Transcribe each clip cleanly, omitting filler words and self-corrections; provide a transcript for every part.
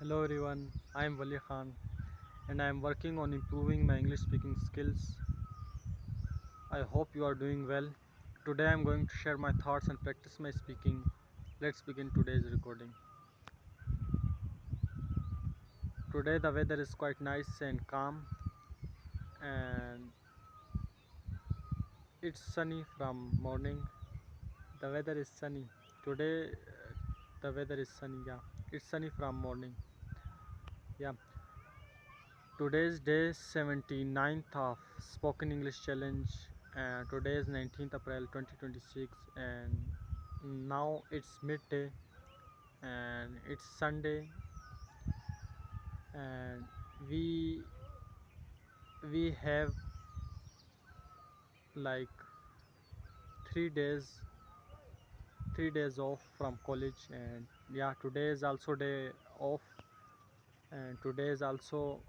Hello everyone, I am Wali Khan and I am working on improving my English speaking skills. I hope you are doing well. Today I am going to share my thoughts and practice my speaking. Let's begin today's recording. Today the weather is quite nice and calm and it's sunny from morning. The weather is sunny. Today the weather is sunny, yeah. It's sunny from morning. Yeah. Today's day 79th of Spoken English Challenge and today is 19th April 2026 and now it's midday and it's Sunday and we have like 3 days 3 days off from college and yeah, today is also day off and today is also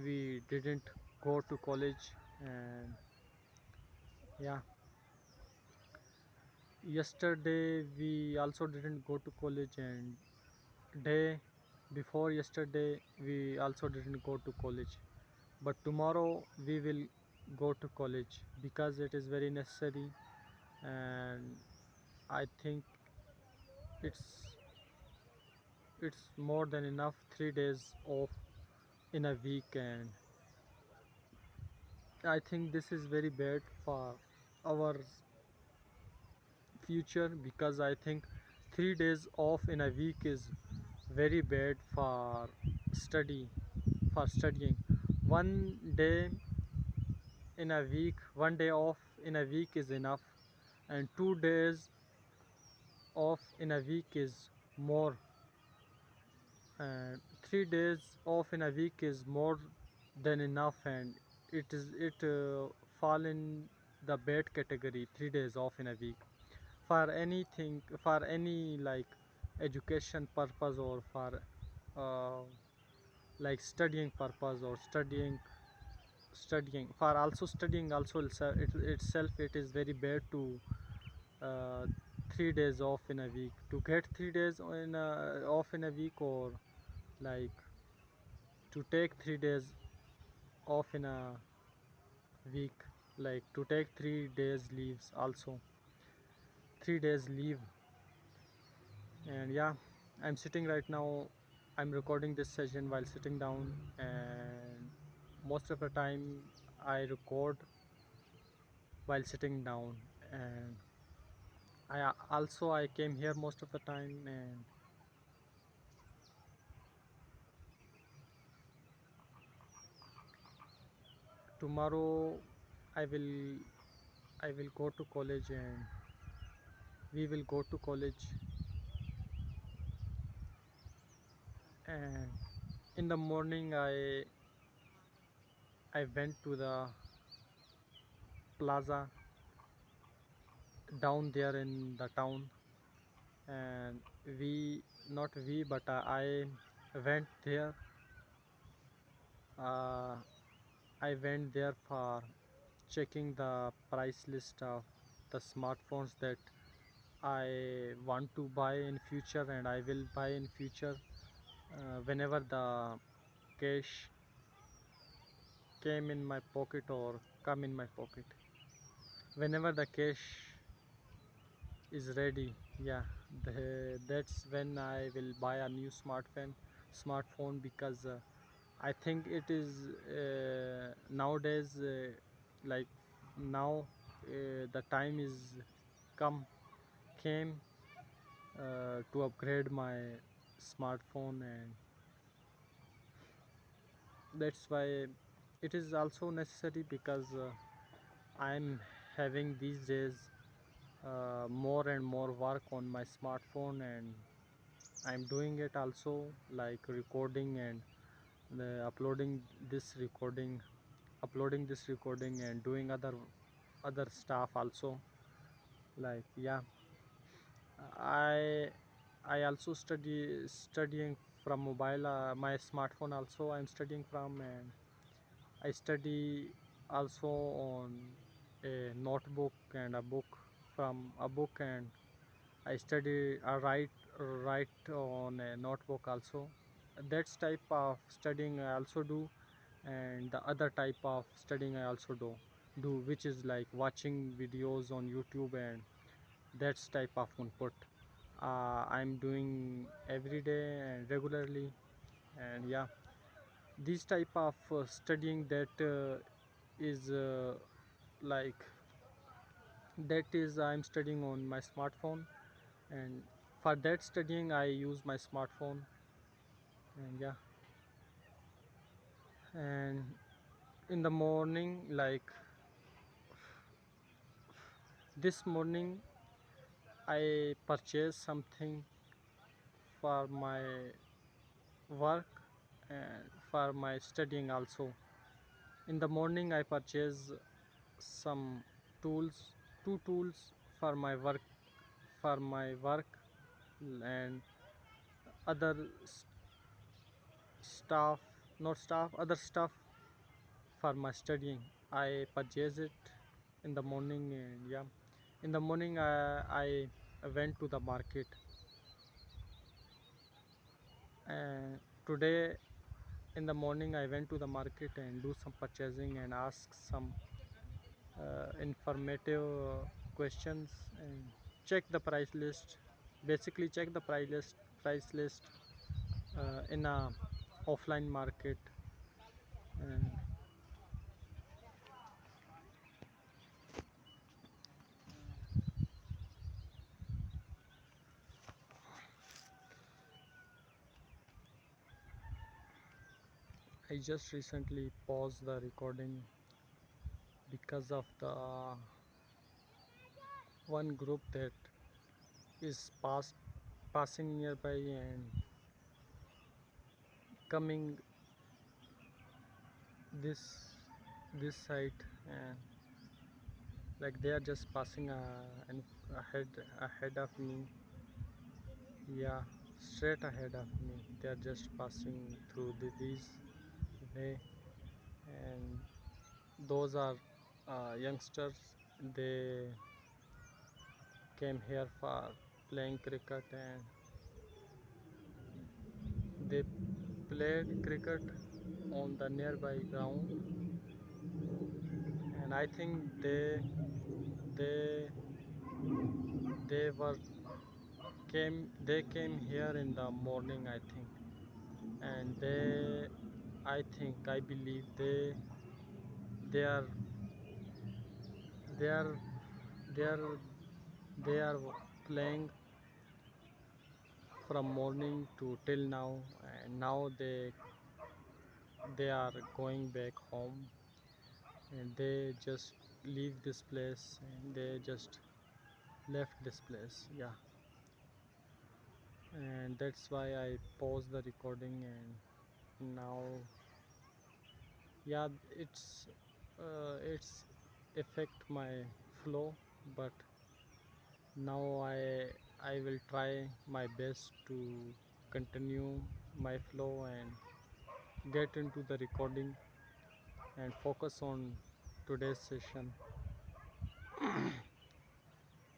we didn't go to college and yeah, yesterday we also didn't go to college and day before yesterday we also didn't go to college, but tomorrow we will go to college because it is very necessary and I think it's it's more than enough 3 days off in a week and I think this is very bad for our future because I think 3 days off in a week is very bad for studying. One day in a week, one day off in a week is enough, and 2 days off in a week is more, and 3 days off in a week is more than enough, and it fall in the bad category. 3 days off in a week for anything, for any like education purpose or for uh, like studying purpose or studying for also studying also itself it is very bad to uh, 3 days off in a week to get 3 days off in a week or like to take 3 days off in a week, like to take 3 days leaves also 3 days leave. And yeah, I'm sitting right now, I'm recording this session while sitting down and most of the time I record while sitting down and I came here most of the time and tomorrow I will I will go to college and we will go to college and in the morning I went to the plaza down there in the town and we not we but I went there uh, I went there for checking the price list of the smartphones that I want to buy in future and I will buy in future whenever the cash came in my pocket or come in my pocket, whenever the cash is ready. Yeah, that's when I will buy a new smartphone because I think it is nowadays like now the time is come came to upgrade my smartphone and that's why it is also necessary because I'm having these days more and more work on my smartphone and I'm doing it also like recording and uploading this recording and doing other stuff also, like yeah, I I also studying from mobile, my smartphone also I'm studying from and I study also on a notebook and a book, from a book and I study write on a notebook also That's type of studying I also do, and the other type of studying I also do, which is like watching videos on YouTube, and that's type of input I'm doing every day and regularly. And yeah, this type of studying that is like that is I'm studying on my smartphone, and for that studying I use my smartphone. And yeah, and in the morning, like this morning, I purchased something for my work and for my studying also. In the morning I purchased some tools, two tools for my work, and other stuff, not stuff, other stuff for my studying. I purchased it in the morning, and yeah, in the morning I went to the market, and today in the morning I went to the market and do some purchasing and ask some informative questions, and check the price list, basically check the price list in a offline market. And I just recently paused the recording because of the one group that is passing nearby and coming this this side, and like they are just passing and ahead of me. Yeah, straight ahead of me, they are just passing through these way. And those are youngsters. They came here for playing cricket, and they played cricket on the nearby ground. And I think they they were they came here in the morning, I think. And I believe they are they are they are they are playing from morning to till now, and now they are going back home, and they just leave this place, and they just left this place. Yeah, and that's why I paused the recording. And now, yeah, it's affect my flow, but now I will try my best to continue my flow and get into the recording and focus on today's session.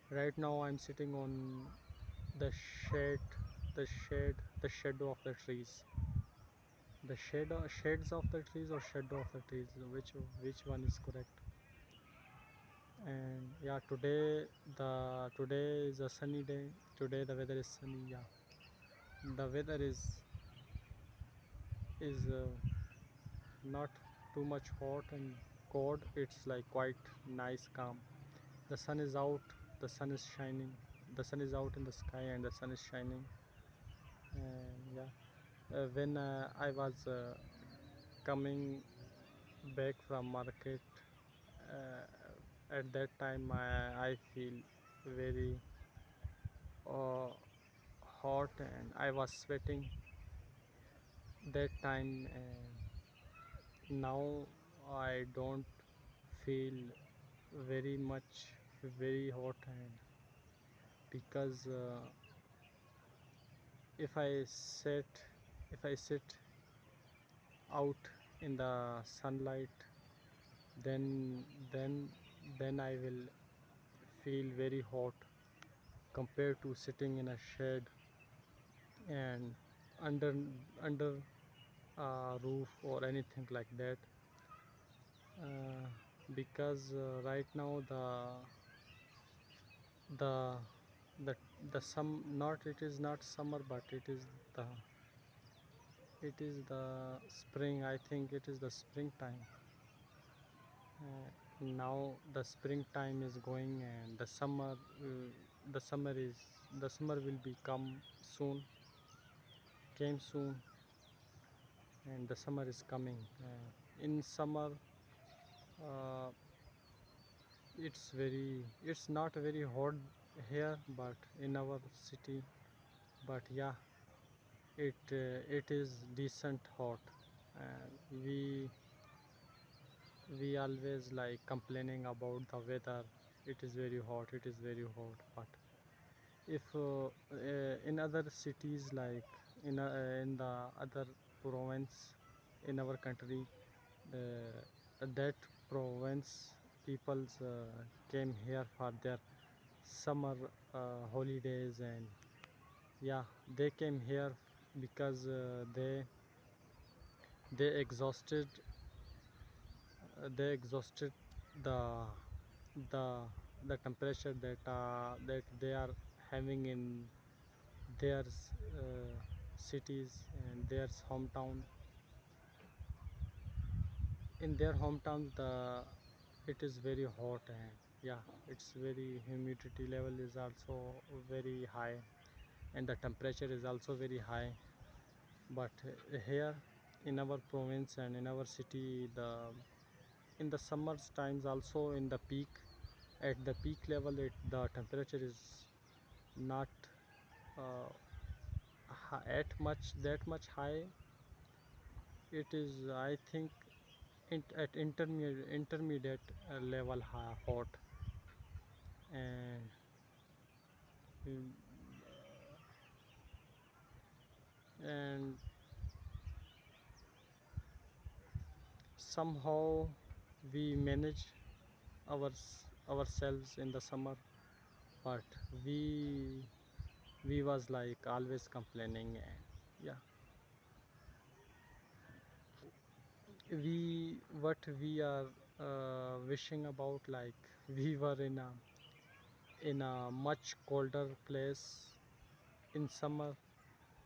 Right now I'm sitting on the shade, the shadow of the trees. The shades of the trees or shadow of the trees, which one is correct? And yeah, today is a sunny day. Today the weather is sunny. Yeah, the weather is not too much hot and cold. It's like quite nice, calm. The sun is out, the sun is shining, the sun is out in the sky, and the sun is shining. And yeah, when I was coming back from market, at that time I feel very uh, hot, and I was sweating that time. And now I don't feel very much very hot, and because if I sit if I sit out in the sunlight, then then then I will feel very hot compared to sitting in a shade. And under under a roof or anything like that, uh, because right now the the the some not it is not summer, but the it is the spring. I think it is the springtime. Now the springtime is going, and the summer is the summer will be come soon, came soon, and the summer is coming. In summer, uh, it's not very hot here, but in our city. But yeah, it is decent hot, and we always like complaining about the weather. It is very hot, it is very hot. But if in other cities, like in the other province in our country, that province peoples came here for their summer holidays, and yeah, they came here because they exhausted they exhausted the the the temperature that they are having in their cities and their hometown. In their hometowns, it is very hot, and yeah, it's very humidity level is also very high, and the temperature is also very high. But here in our province and in our city, the in the summers times, also in the peak, at the peak level, the temperature is not uh, at much that much high. It is, I think, at intermediate level hot. And mm, and somehow we manage ourselves in the summer. But we was like always complaining, and yeah, what we are wishing about, like we were in a much colder place in summer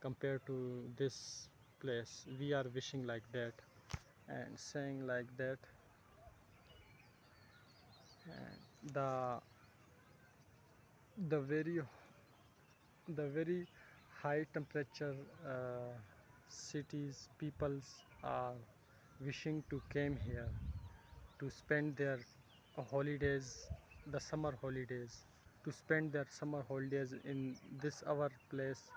compared to this place. We are wishing like that and saying like that. And the very the very high temperature cities peoples are wishing to came here to spend their holidays, the summer holidays, to spend their summer holidays in this our place.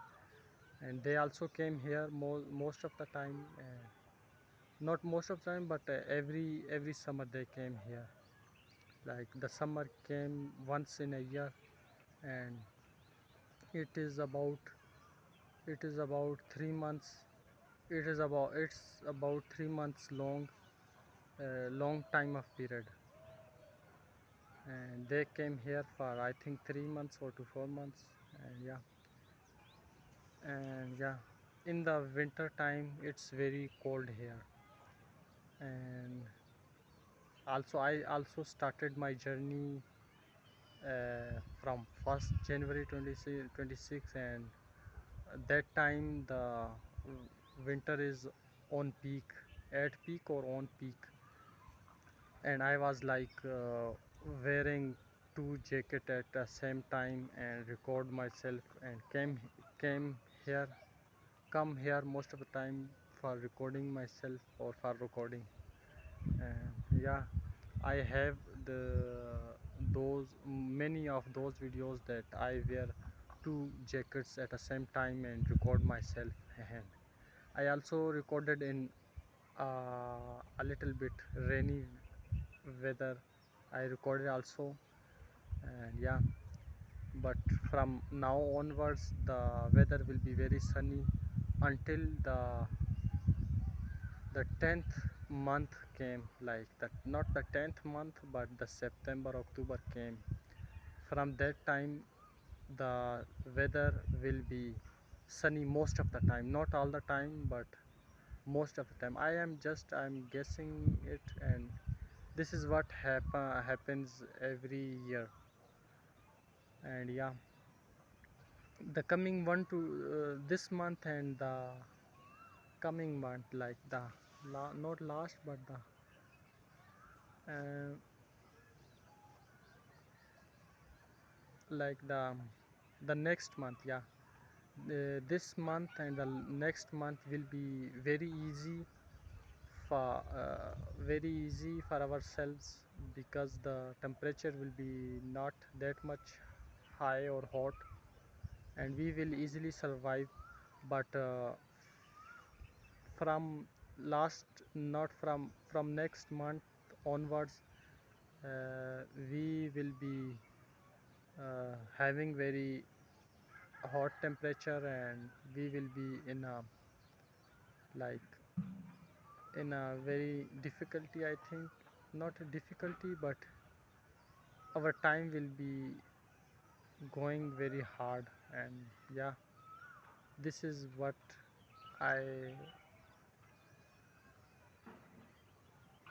And they also came here most of the time, not most of the time, but every summer they came here. Like the summer came once in a year, and it is about it is about 3 months. It's about 3 months long, long time of period. And they came here for, I think, 3 months or to 4 months. And yeah, and yeah, in the winter time it's very cold here. And also I also started my journey from 1st January 2026, and that time the winter is on peak, at peak or on peak. And I was like wearing two jacket at the same time and record myself, and came here come here most of the time for recording myself or for recording. And yeah, I have the those many of those videos that I wear two jackets at the same time and record myself. And I also recorded in a little bit rainy weather. I recorded also. And yeah, but from now onwards the weather will be very sunny until the 10th month came, like that, not the 10th month, but the September October came. From that time the weather will be sunny most of the time, not all the time, but most of the time. I'm guessing it, and this is what happens every year. And yeah, the coming one to this month and the coming month, like the not last but the uh, like the next month, yeah, this month and the next month will be for very easy for ourselves, because the temperature will be not that much high or hot, and we will easily survive. But from last not from next month onwards, we will be having very hot temperature, and we will be in a, like, in a very difficulty, I think. Not a difficulty, but our time will be going very hard. And yeah, this is what I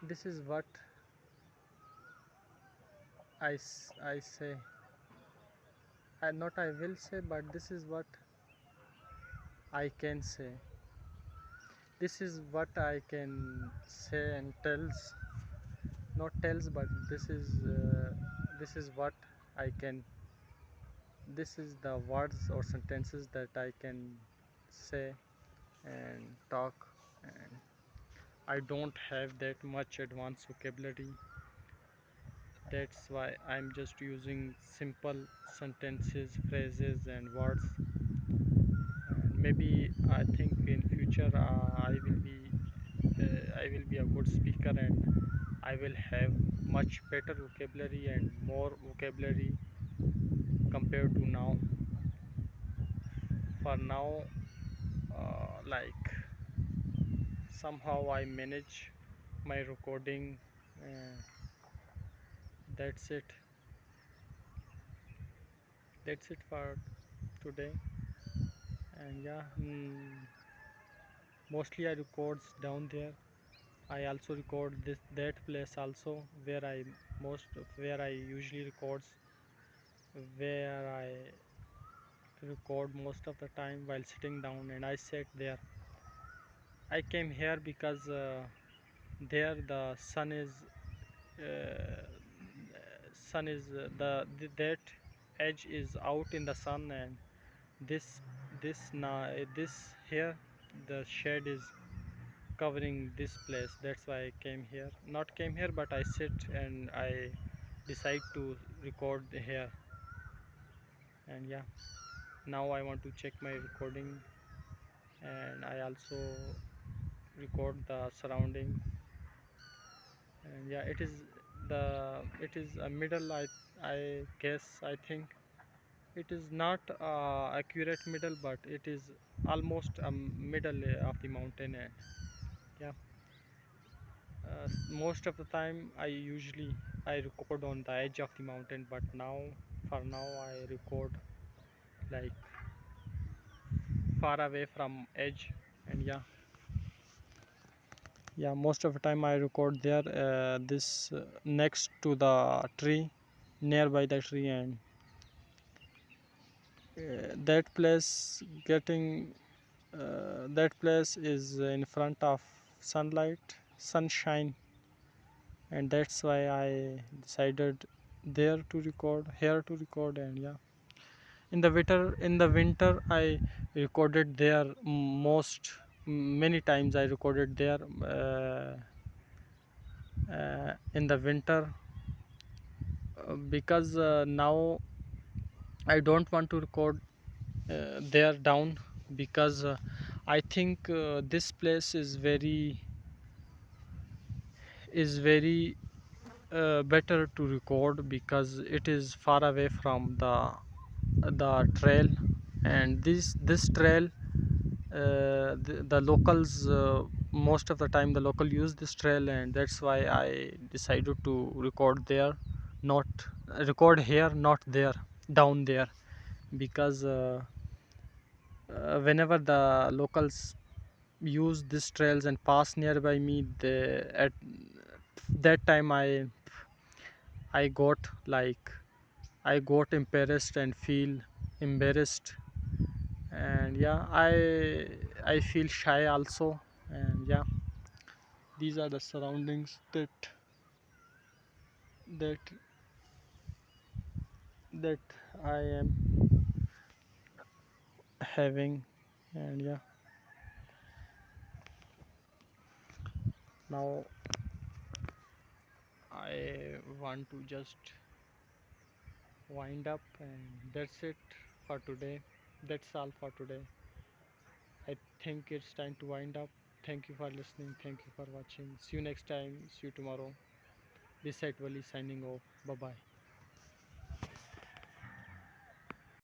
this is what I say. Not I will say, but this is what I can say. This is what I can say and tells, not tells, but this is what I can. This is the words or sentences that I can say and talk, and I don't have that much advanced vocabulary. That's why I'm just using simple sentences, phrases, and words. And maybe I think in future I will be a good speaker, and I will have much better vocabulary and more vocabulary compared to now. For now, like, somehow I manage my recording. Uh, that's it. That's it for today. And yeah, mostly I records down there. I also record that place also, where I usually records, where I record most of the time while sitting down, and I sat there. I came here because there the uh, sun is that edge is out in the sun, and this this here, the shade is covering this place. That's why I came here. Not came here, but I sit and I decide to record here. And yeah, now I want to check my recording, and I also record the surroundings. And yeah, it is a middle, I guess. I think it is not accurate middle, but it is almost a middle of the mountain. And yeah, most of the time I record on the edge of the mountain, but now, for now, I record like far away from edge. And yeah, most of the time I record there, this next to the tree, nearby the tree. And that place getting that place is in front of sunshine, and that's why I decided here to record. And yeah, in the winter I recorded there many times. I recorded there in the winter, because now I don't want to record there down, because I think this place is very better to record, because it is far away from the trail. And this trail, the locals, most of the time the local use this trail, and that's why I decided to record there, not record here, not there, down there. Because whenever the locals use these trails and pass nearby me, they at that time I got like I got embarrassed and feel embarrassed, and yeah, I feel shy also, and yeah, these are the surroundings that that I am having, and yeah, now I want to just wind up, and that's it for today. That's all for today. I think it's time to wind up. Thank you for listening. Thank you for watching. See you next time. See you tomorrow. This site Wali signing off. Bye bye.